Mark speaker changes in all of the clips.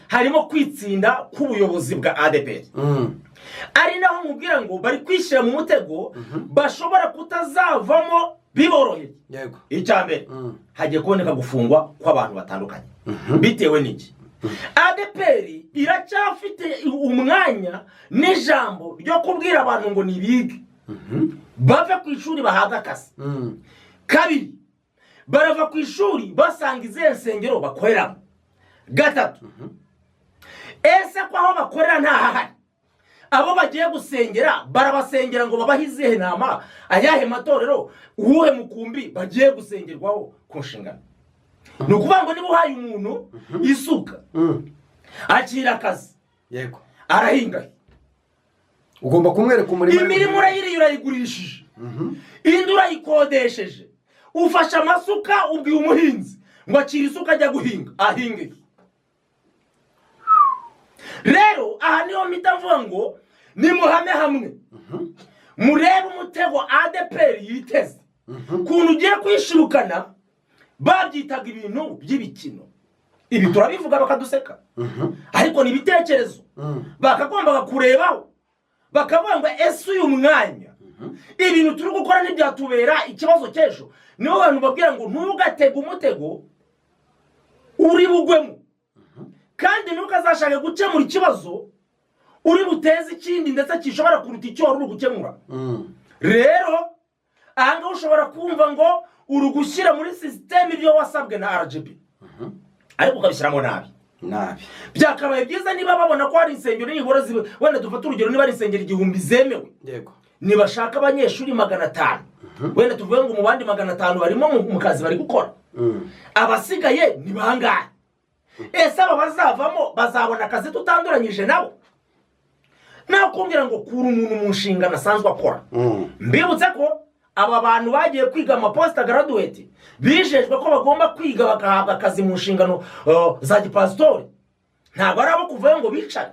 Speaker 1: harimo kwitsinda k'ubuyobozi bwa ADPR. Ari naho mubwira ngo bari kwishira mu mutego bashobora kutazavamo biboroheye.
Speaker 2: Yego.
Speaker 1: Icyambere hagiye kuboneka gufungwa kw'abantu batandukanye. Bitewe n'iki? ADPR iracyafite umwanya n'ijambo ryo kubwira abantu ngo nibige. Bave ku ishuri bahaga akazi. Kabiri, barava ku ishuri basanga izihe nsengero bakoreramo. Gatatu, ese ko aho bakorera nta hahari, abo bagiye gusengera barabasengera ngo babahe izihe nama, ayahe matorero, uwuhe mukumbi bagiye gusengerwaho ku nshingano. Ni ukuvuga ngo niba uhaye umuntu isuka akira akazi,
Speaker 2: yego,
Speaker 1: arahinga,
Speaker 2: ugomba kumwereka umurimo,
Speaker 1: imirimo urayigurishije, indi urayikodesheje, ufasha amasuka ubwiye umuhinzi ngo akira isuka ajya guhinga, ahinge. Rero aha niho mpita mvuga ngo ni muhame hamwe murebe umutego ADPR yiteze kuntu ugiye kwishirukana. Babyitaga ibintu by'ibikino, ibi turabivuga bakaduseka, ariko ni ibitekerezo bakagombaga kurebaho bakavuga ngo ese uyu mwanya ibintu turi gukora ntibyatubera ikibazo cy'ejo. Niho abantu babwira ngo ntugatege umutego uri bugwemo, kandi ntukazashake gukemura ikibazo uri buteze ikindi ndetse kishobora kuruta icyo wari uri gukemura. Rero ahanga ushobora kumva ngo uri gushyira muri system ibyo wasabwe na RGB, ariko ukabishyiramo nabi. Byakabaye byiza niba babona ko hari insengero nibura wenda dufata urugero niba ari insengero 1000 zemewe,
Speaker 2: yego,
Speaker 1: nibashaka abanyeshuri 500, wenda tuvuge ngo mu bandi 500 barimo mu kazi bari gukora, abasigaye ni bangahe? Ese aba bazavamo bazabona akazi tutanduranyije nabo? Nakumbwira ngo kuri umuntu mu nshingano asanzwe akora. Mbibutse ko aba bantu bagiye kwiga ama post graduate bijejwe ko bagomba kwiga bakahabwa akazi mu nshingano za gipastori. Ntabwo ari abo kuvuga ngo bicaye.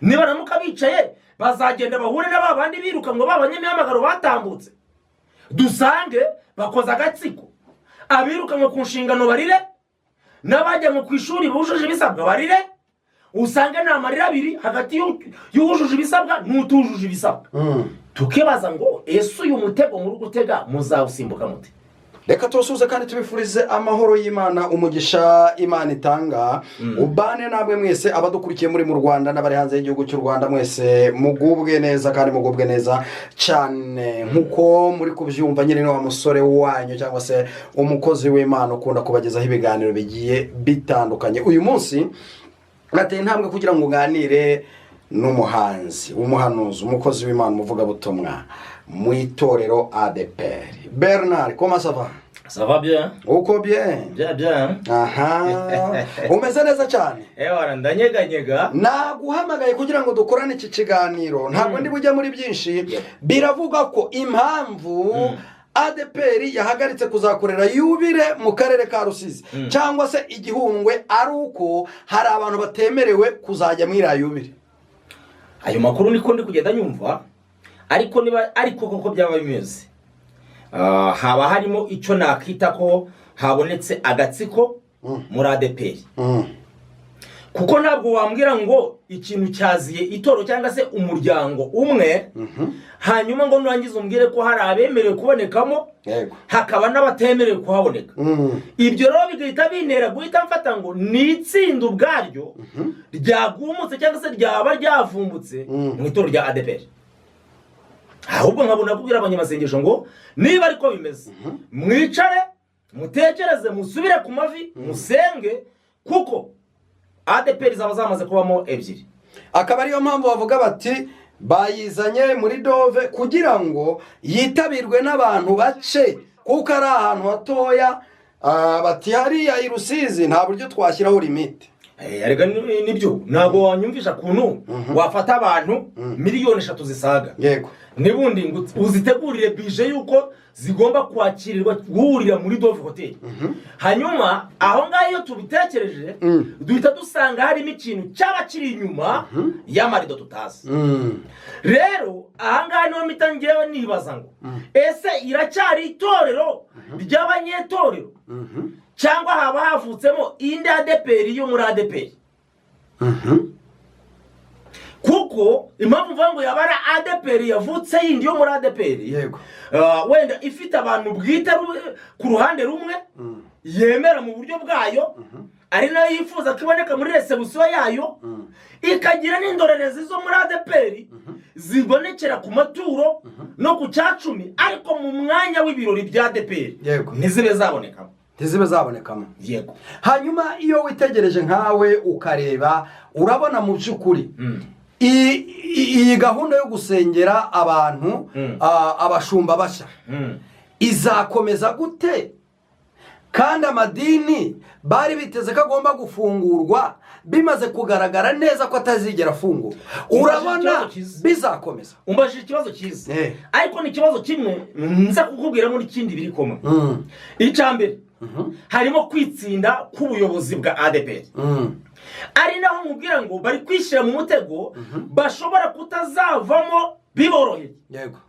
Speaker 1: Niba namuka bicaye bazagenda bahure n'abandi biruka ngo babanyamyamagaro batambutse, dusange bakoza agatsiko, abiruka ngo ku nshingano barire, n'abajya mu kwishuri bujuje ibisabwa barire, usanga nta marira abiri hagati y'ujuje ibisabwa n'utujuje ibisabwa. Tukibaza ngo ese uyu mutego muri gutega muzawusimbuka mute?
Speaker 2: Reka tusuze kandi tubifurize amahoro y'Imana, umugisha Imana itanga ubane nabwe mwese abadukurikiye muri mu Rwanda n'abari hanze y'igihugu cy'u Rwanda, mwese mugubwe neza kandi mugubwe neza cyane nkuko muri kubyumva. Nyine wa musore wanyu cyangwa se umukozi w'Imana ukunda kubagezaho ibiganiro bigiye bitandukanye. Uyu munsi nateye intambwe kugira ngo nganire n'umuhanzi, umuhanuzi, umukozi w'Imana, umuvuga butumwa mu itorero ADPR. Bernard, comment ça va?
Speaker 1: Ça va bien?
Speaker 2: Uko bien?
Speaker 1: Bien.
Speaker 2: Aha. Umeze neza cyane?
Speaker 1: Ndanyeganyega.
Speaker 2: Naguhamagaye kugira ngo dukorane iki kiganiro. Ntabwo ndi bujya muri byinshi. Biravuga ko impamvu ADPR yahagaritse kuzakorera yubire mu karere ka Rusizi cyangwa se igihungwe ari uko hari abantu batemerewe kuzajya muri yubire.
Speaker 1: Ayo makuru niko ndi kugenda nyumva, ariko koko byaba bimeze. Haba harimo icyo nakita ko habonetse agatsiko muri ADPR. Kuko ntabwo wambwira ngo ikintu cyaziye itoro cyangwa se umuryango umwe, hanyuma ngo nurangiza umbwire ko hari abemerewe kubonekamo, hakaba n'abatemerewe kuhaboneka. Ibyo rero bigahita bintera guhita mfata ngo ni itsinda ubwaryo ryagumutse cyangwa se ryaba ryavumbutse mu itoro rya ADPR. Ahubwo nkabona kubwira abanyamasengesho ngo niba ariko bimeze, mwicare mutekereze, musubire ku mavi, musenge, kuko ADPR zaba zamaze kubamo ebyiri.
Speaker 2: Akaba ariyo mpamvu bavuga bati bayizanye muri Dove kugira ngo yitabirwe n'abantu bace, kuko ari ahantu hatoya. Bati hariya i Rusizi nta buryo twashyiraho limite.
Speaker 1: Arega nibyo ntabwo wanyumvisha kuntu wafata abantu miliyoni 3 zisaga.
Speaker 2: Yego.
Speaker 1: Nibundi ngo uzitegurire bije yuko zigomba kwakirirwa guhurira muri Dove Hotel. Hanyuma aho ngayo tubitekereje duhita dusanga harimo ikintu cyaba kiri inyuma y'amarido tutazi. Rero aha ngaho niho mpita ngewe nibaza ngo ese iracyari itorero ry'abanyetorero cyangwa haba havutsemo indi ADPR yo muri ADPR? kuko impamvu mvuga ngo yabara ADPR yavutse yindi yo muri ADPR
Speaker 2: yego
Speaker 1: wenda ifite abantu bwite ku ruhande rumwe yemera mu buryo bwayo ari nayo yifuza kuboneka muri resebusiyo yayo ikagira n'indorerezi zo muri ADPR zibonekera ku maturo no ku cyacumi ariko mu mwanya w'ibirori bya ADPR ntizibe zabonekamo yego.
Speaker 2: hanyuma iyo witegereje nkawe ukareba urabona mu by'ukuri iyi gahunda yo gusengera abantu abashumba bashya izakomeza gute kandi amadini bari biteze ko agomba gufungurwa bimaze kugaragara neza ko atazigera afungurwa urabona bizakomeza?
Speaker 1: Umbajije ikibazo cyiza ariko ni ikibazo kimwe nza kukubwiramo n'ikindi biri komwe. Icyambere harimo kwitsinda k'ubuyobozi bwa ADPR ari naho nkubwira ngo bari kwishyira mu mutego bashobora kutazavamo biboroheye.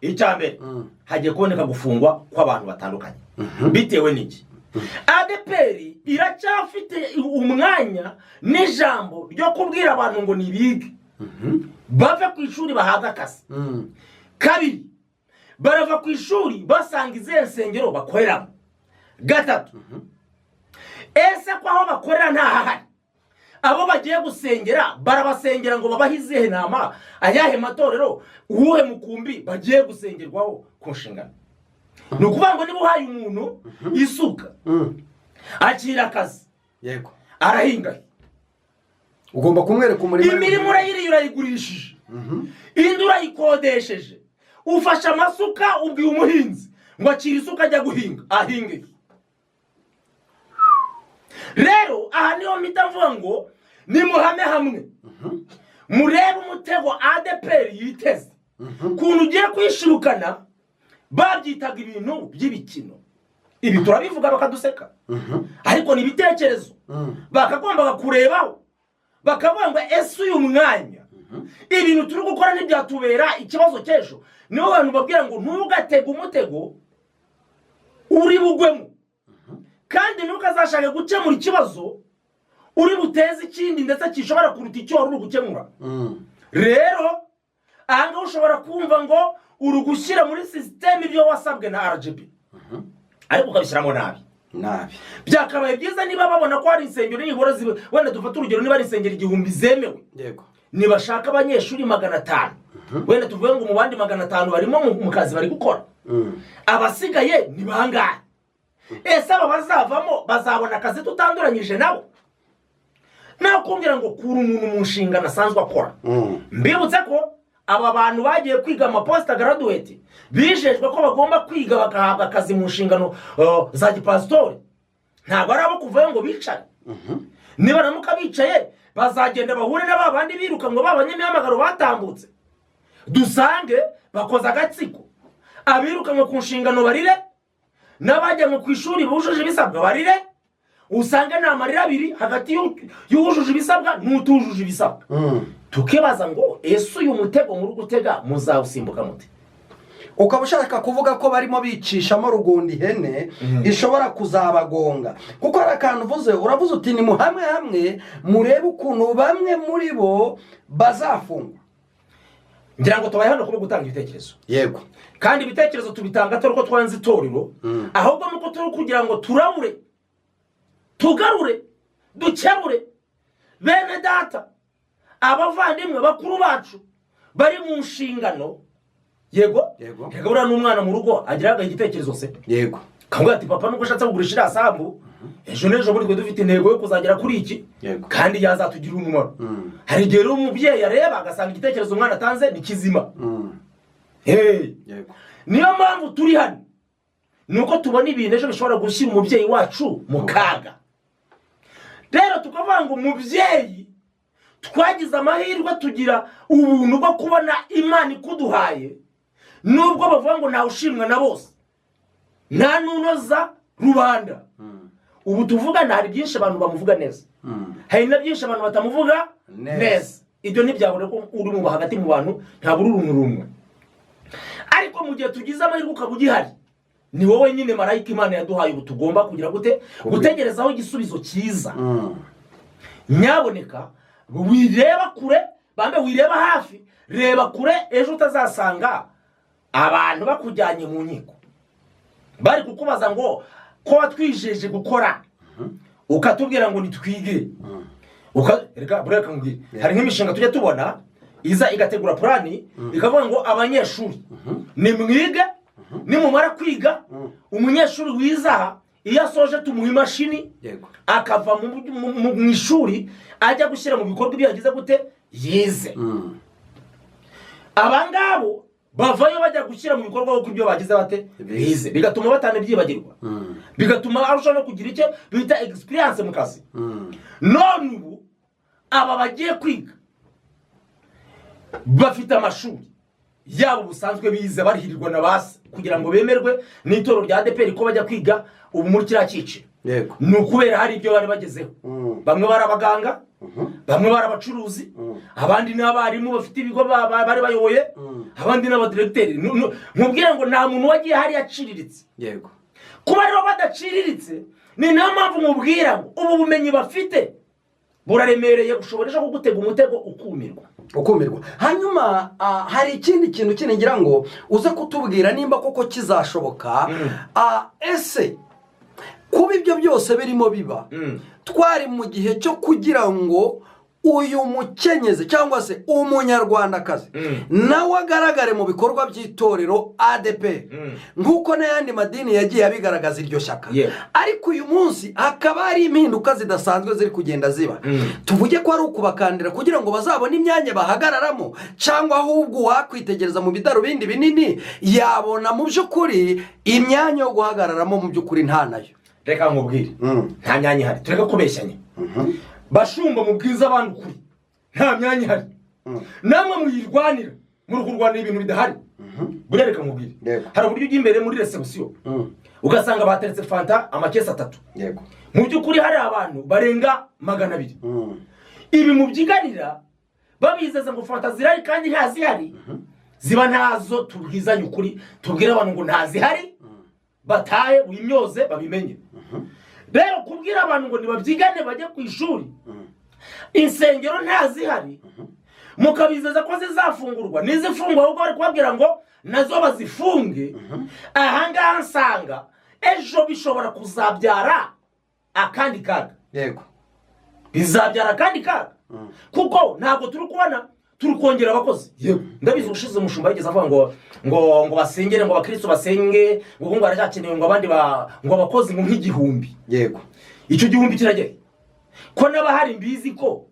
Speaker 1: Icyambere hagiye kuboneka gufungwa kw'abantu batandukanye bitewe n'iki ADPR iracyafite umwanya n'ijambo ryo kubwira abantu ngo nibige bave ku ishuri bahabwa akazi. Kabiri barava ku ishuri basanga izihe nsengero bakoreramo. Gatatu ese ko aho bakorera ntahahari abo bagiye gusengera barabasengera ngo babahe izihe nama ayahe matorero uwuhe mukumbi bagiye gusengerwaho ku nshingano. Ni ukuvuga ngo niba uhaye umuntu isuka akira akazi
Speaker 2: yego
Speaker 1: arahinga
Speaker 2: ugomba kumwereka umurimo
Speaker 1: imirimo urayigurishije indi urayikodesheje ufashe amasuka ubwiye umuhinzi ngo akira isuka ajya guhinga ahinge. Rero aha niho mpita mvuga ngo nimuhame hamwe murebe umutego ADPR yiteze kuntu ugiye kwishirukana babyitaga ibintu by'ibikino. Ibi turabivuga bakaduseka ariko ni ibitekerezo bakagombaga kurebaho bakavuga ngo ese uyu mwanya ibintu turi gukora ntibyatubera ikibazo cy'ejo. Niho abantu babwira ngo ntugatege umutego uri bugwemo kandi ntukazashake gukemura ikibazo uri buteze ikindi ndetse kishobora kuruta icyo wari uri gukemura. Rero ahanga ushobora kumva ngo uri gushyira muri system ibyo wasabwe na RGB ariko ukabishyiramo nabi. Byakabaye byiza niba babona ko hari insengero nibura wenda dufata urugero niba ari insengero 1000 zemewe nibashaka abanyeshuri 500 wenda tuvuge ngo mu bandi 500 barimo mu kazi bari gukora abasigaye ni bangahe? Ese aba bazavamo bazabona akazi tutanduranyije nabo? Nakumbwira ngo kuri umuntu mu nshingano asanzwe akora. Mbibutse ko aba bantu bagiye kwiga post graduate bijejwe ko bagomba kwiga bagahabwa akazi mu nshingano za gipastori. Ntabwo ari abo kuvuga ngo bicare. Niba namuka bicaye bazagenda bahure n'abandi biruka ngo babanyemihamagaro batambutse dusange bakoza agatsiko abiruka ngo ku nshingano barire n'abajya mu kwishuri bujuje ibisabwa barire usanga nta marira abiri hagati y'ujuje ibisabwa n'utujuje ibisabwa. Tukibaza ngo ese uyu mutego muri gutega muzawusimbuka mute?
Speaker 2: Ukaba ushaka kuvuga ko barimo bicishamo rugundi hene ishobora kuzabagonga kuko ari akantu uvuze uravuze uti ni muhamwe hamwe murebe ukuntu bamwe muri bo bazafungwa.
Speaker 1: Ngira ngo tubaye hano kuba gutanga ibitekerezo
Speaker 2: yego
Speaker 1: kandi ibitekerezo tubitanga atari uko twanze itorero ahubwo nuko turi kugira ngo turabure tugarure dukebure bene data abavandimwe bakuru bacu bari mu nshingano. Yego buriya n'umwana mu rugo agiraga igitekerezo se
Speaker 2: yego
Speaker 1: kavuga ati papa nuko ashatse kugurisha iriya sambu ejo n'ejo bundi dufite intego yo kuzagera kuri iki kandi yazatugirira umumaro. Hari igihe rero umubyeyi areba agasanga igitekerezo umwana atanze ni kizima. Niyo mpamvu turi hano nuko tubona ibintu ejo bishobora gushyira umubyeyi wacu mu kaga. Rero tukavuga ngo umubyeyi twagize amahirwe tugira ubuntu bwo kubona Imana ikuduhaye nubwo bavuga ngo ntawe ushimwa na bose nta nunoza rubanda. Ubu tuvugana hari byinshi abantu bamuvuga neza hari na byinshi abantu batamuvuga neza. Ibyo ntibyabone ko uri mu hagati mu bantu nta bururu rumwe ariko mu gihe tugize amahirwe ukaba ugihari ni wowe nyine marayika Imana yaduhaye ubu tugomba kugira gute gutegerezaho igisubizo cyiza. Nyaboneka wireba kure bambe wireba hafi reba kure ejo utazasanga abantu bakujyanye mu nkiko bari kukubaza ngo ko watwijeje gukora ukatubwira ngo nitwige reka bureka ngwire hari nk'imishinga tujya tubona iza igategura plani ikavuga ngo abanyeshuri nimwige nimumara kwiga umunyeshuri wizaha iyo asoje tumuha imashini akava mu ishuri ajya gushyira mu bikorwa ibyo yagize gute yize abangabo bavayo bajya gushyira mu bikorwa uko ibyo bagize bate bize bigatuma batanabyibagirwa bigatuma arushaho no kugira icyo bita experience mu kazi none ubu aba bagiye kwiga bafite amashuri yabo busanzwe bize barihirirwa na base kugira ngo bemerwe n'itoro rya ADPR ko bajya kwiga ubu muri kiriya cyiciro ni ukubera hari ibyo bari bagezeho bamwe bari abaganga bamwe bari abacuruzi abandi n'abarimu bafite ibigo bari bayoboye abandi n'abadiregiteri nkubwire ngo nta muntu wagiye hari yaciriritse kuba rero badaciriritse ni nayo mpamvu mubwira ngo ubu bumenyi bafite buraremereye bushoboresha kugutega umutego ukumirwa
Speaker 2: hanyuma hari ikindi kintu kinengira ngo uze kutubwira nimba koko kizashoboka ese kuba ibyo byose birimo biba twari mu gihe cyo kugira ngo uyu mukenyezi cyangwa se umunyarwandakazi nawe agaragare mu bikorwa by'itorero ADPR nk'uko n'ayandi madini yagiye abigaragaza iryo shyaka ariko uyu munsi hakaba hari impinduka zidasanzwe ziri kugenda ziba tuvuge ko ari ukubakandira kugira ngo bazabone imyanya bahagararamo cyangwa ahubwo uwakwitegereza mu bidarubindi binini yabona mu by'ukuri imyanya yo guhagararamo mu by'ukuri nta nayo
Speaker 1: reka nkubwire nta myanya ihari tureka kubeshyanya bashumba mu bwiza abantu kuri nta myanya ihari namwe muyirwanira muri kurwanira ibintu bidahari burereka nkubwire hari uburyo ujya imbere muri reception ugasanga bateretse fanta amakesi 3 mu by'ukuri hari abantu barenga 200 ibi mubyiganira babizeza ngo fanta zirari kandi ntazihari ziba ntazo tubwizanye ukuri tubwire abantu ngo ntazihari batahe bimyoze babimenye rero kubwira abantu ngo nibabyigane bajye ku ishuri insengero ntazihari mukabizeza ko zizafungurwa nizifungwa ahubwo bari kubabwira ngo nazo bazifunge ahangaha nsanga ejo bishobora kuzabyara akandi kaga bizabyara akandi kaga kuko ntabwo turi kubona turi kongera abakozi ndabizi ushize umushumba yigeze avuga ngo basengere ngo abakristo basenge ngo baracyakenewe ngo abandi ngo abakozi ngo nk'igihumbi icyo gihumbi kiragera ko n'abahari mbizi ko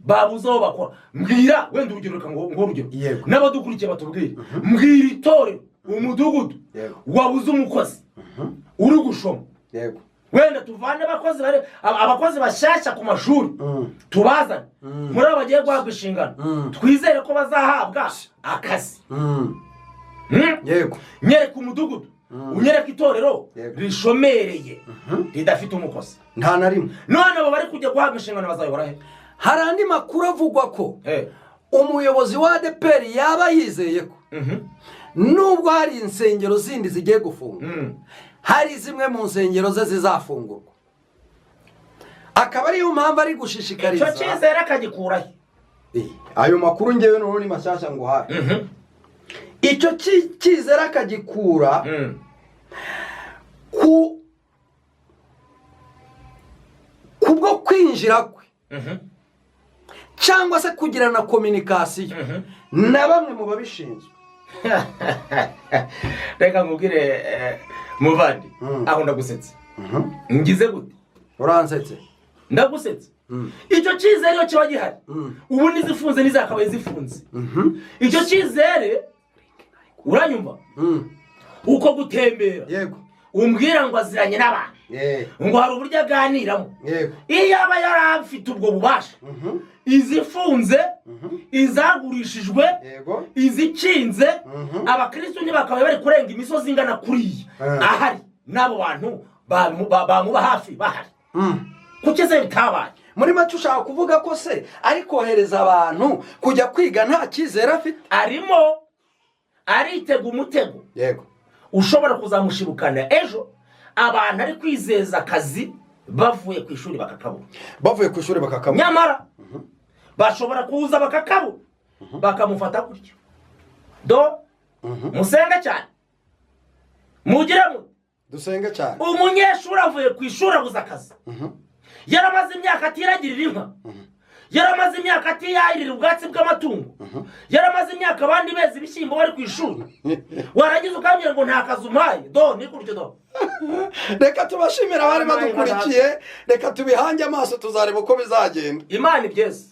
Speaker 1: babuze aho bakora mbwira wenda urugero reka ngo urugero n'abadukurikiye batubwire mbwira itorero umudugudu wabuze umukozi uri gushoma wenda tuvane abakozi bashyashya ku mashuri tubazane muri abo bagiye guhabwa inshingano twizere ko bazahabwa akazi nyereka umudugudu unyereka itorero rishomereye ridafite umukozi
Speaker 2: nta na rimwe
Speaker 1: none abo bari kujya guhabwa inshingano bazayobora he
Speaker 2: hari andi makuru avugwa ko umuyobozi wa ADPR yaba yizeye ko nubwo hari insengero zindi zigiye gufunga hari zimwe mu nsengero ze zizafungurwa akaba ariyo mpamvu ari gushishikariza
Speaker 1: icyo cyizere akagikuraho
Speaker 2: ayo makuru ngewe n'ubu ni mashyashya ngo hafi icyo cyizere akagikura kubwo kwinjira kwe cyangwa se kugirana kominikasiyo na bamwe mu babishinzwe
Speaker 1: reka nkubwire muvandi aho ndagusetse ngize gute
Speaker 2: uransetse
Speaker 1: ndagusetse icyo cyizere iyo kiba gihari ubu nizifunze nizakabaye zifunze icyo cyizere uranyumva uko gutembera umbwira ngo aziranye n'abantu ngo hari uburyo aganiramo iyo aba yari afite ubwo bubasha izifunze izagurishijwe izikinze abakristo ntibakaba bari kurenga imisozi ingana kuriya ahari n'abo bantu bamuba hafi bahari kuki se bitabaye
Speaker 2: muri make ushaka kuvuga ko se ari kohereza abantu kujya kwiga nta cyizere afite
Speaker 1: arimo aritega umutego ushobora kuzamushibukana ejo abantu ari kwizeza akazi bavuye ku ishuri bakakabura
Speaker 2: nyamara
Speaker 1: bashobora kuza bakakabura bakamufata gutyo. Musenge cyane, mugire muti
Speaker 2: dusenge cyane.
Speaker 1: Umunyeshuri avuye ku ishuri abuze akazi, yaramaze imyaka atiragirira inka, yaramaze imyaka atiyahirira ubwatsi bw'amatungo, yaramaze imyaka abandi beza ibishyimbo bari ku ishuri, warangiza ukambwira ngo nta kazi umpaye. Ni gutyo.
Speaker 2: Reka tubashimira abari badukurikiye, reka tubihange amaso tuzareba uko bizagenda.
Speaker 1: Imana ibyeze.